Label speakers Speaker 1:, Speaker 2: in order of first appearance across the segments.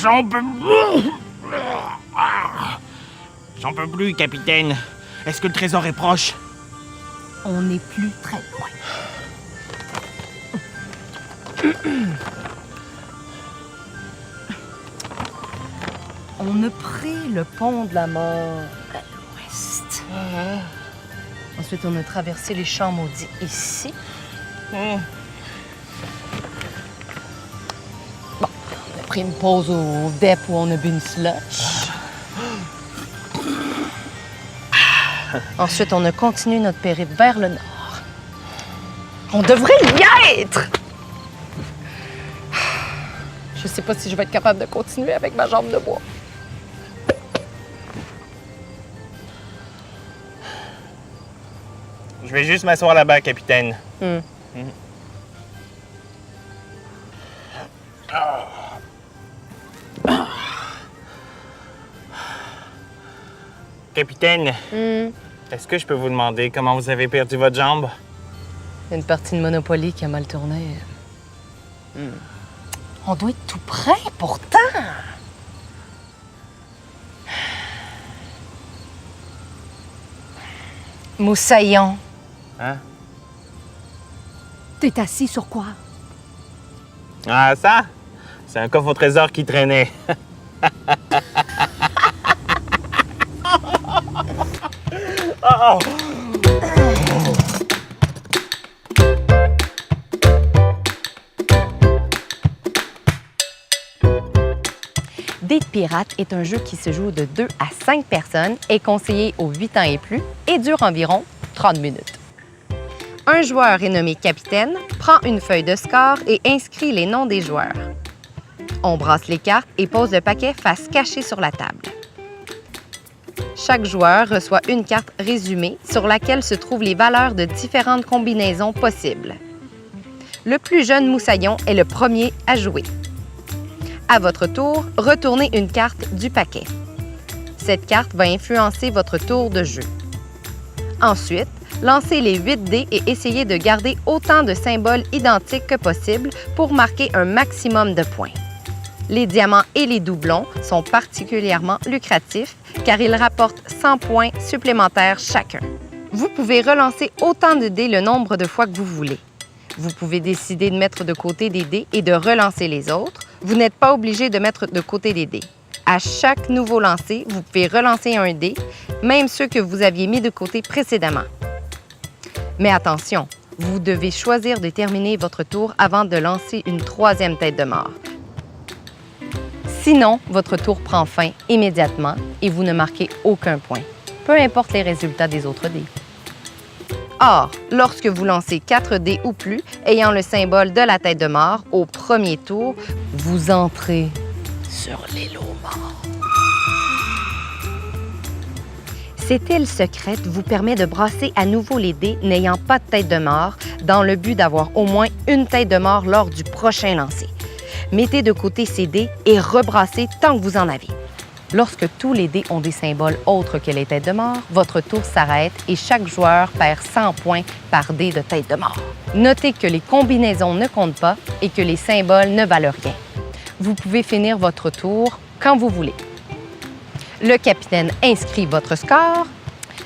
Speaker 1: J'en peux... J'en peux plus, capitaine. Est-ce que le trésor est proche?
Speaker 2: On n'est plus très loin. On a pris le pont de la mort à l'ouest. Ensuite, on a traversé les champs maudits ici. Bon, on a pris une pause au DEP où on a bu une slush. Ensuite, on a continué notre périple vers le nord. On devrait y être! Je sais pas si je vais être capable de continuer avec ma jambe de bois.
Speaker 1: Je vais juste m'asseoir là-bas, capitaine. Capitaine, est-ce que je peux vous demander comment vous avez perdu votre jambe?
Speaker 2: Une partie de Monopoly qui a mal tourné. On doit être tout près, pourtant! Moussaillon.
Speaker 1: Hein?
Speaker 2: T'es assis sur quoi?
Speaker 1: Ah, ça? C'est un coffre au trésor qui traînait. Oh!
Speaker 2: Dés de pirate est un jeu qui se joue de 2 à 5 personnes, est conseillé aux 8 ans et plus et dure environ 30 minutes. Un joueur est nommé capitaine, prend une feuille de score et inscrit les noms des joueurs. On brasse les cartes et pose le paquet face cachée sur la table. Chaque joueur reçoit une carte résumée sur laquelle se trouvent les valeurs de différentes combinaisons possibles. Le plus jeune moussaillon est le premier à jouer. À votre tour, retournez une carte du paquet. Cette carte va influencer votre tour de jeu. Ensuite, lancez les 8 dés et essayez de garder autant de symboles identiques que possible pour marquer un maximum de points. Les diamants et les doublons sont particulièrement lucratifs car ils rapportent 100 points supplémentaires chacun. Vous pouvez relancer autant de dés le nombre de fois que vous voulez. Vous pouvez décider de mettre de côté des dés et de relancer les autres. Vous n'êtes pas obligé de mettre de côté des dés. À chaque nouveau lancer, vous pouvez relancer un dé, même ceux que vous aviez mis de côté précédemment. Mais attention, vous devez choisir de terminer votre tour avant de lancer une 3e tête de mort. Sinon, votre tour prend fin immédiatement et vous ne marquez aucun point, peu importe les résultats des autres dés. Or, lorsque vous lancez 4 dés ou plus ayant le symbole de la tête de mort au premier tour, vous entrez sur l'îlot mort. Cette île secrète vous permet de brasser à nouveau les dés n'ayant pas de tête de mort dans le but d'avoir au moins une tête de mort lors du prochain lancer. Mettez de côté ces dés et rebrassez tant que vous en avez. Lorsque tous les dés ont des symboles autres que les têtes de mort, votre tour s'arrête et chaque joueur perd 100 points par dé de tête de mort. Notez que les combinaisons ne comptent pas et que les symboles ne valent rien. Vous pouvez finir votre tour quand vous voulez. Le capitaine inscrit votre score,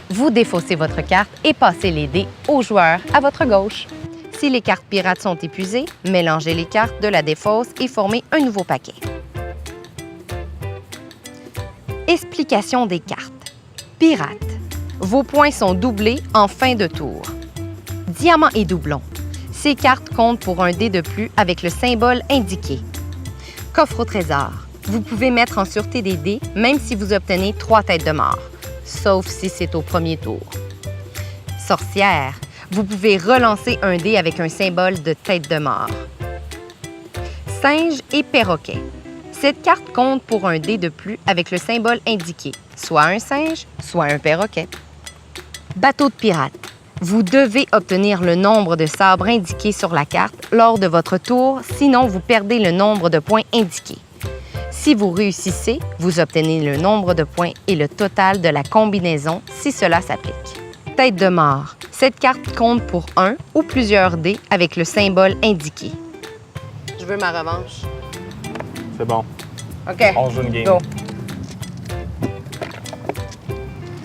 Speaker 2: vous défaussez votre carte et passez les dés au joueur à votre gauche. Si les cartes pirates sont épuisées, mélangez les cartes de la défausse et formez un nouveau paquet. Explication des cartes. Pirate. Vos points sont doublés en fin de tour. Diamant et doublon. Ces cartes comptent pour un dé de plus avec le symbole indiqué. Coffre au trésor. Vous pouvez mettre en sûreté des dés même si vous obtenez 3 têtes de mort, sauf si c'est au premier tour. Sorcière. Vous pouvez relancer un dé avec un symbole de tête de mort. Singe et perroquet. Cette carte compte pour un dé de plus avec le symbole indiqué, soit un singe, soit un perroquet. Bateau de pirate. Vous devez obtenir le nombre de sabres indiqué sur la carte lors de votre tour, sinon vous perdez le nombre de points indiqués. Si vous réussissez, vous obtenez le nombre de points et le total de la combinaison si cela s'applique. Tête de mort. Cette carte compte pour un ou plusieurs dés avec le symbole indiqué. Je veux ma revanche.
Speaker 1: C'est bon.
Speaker 2: OK.
Speaker 1: On joue une game.
Speaker 2: Go.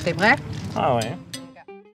Speaker 2: T'es prêt?
Speaker 1: Ah ouais.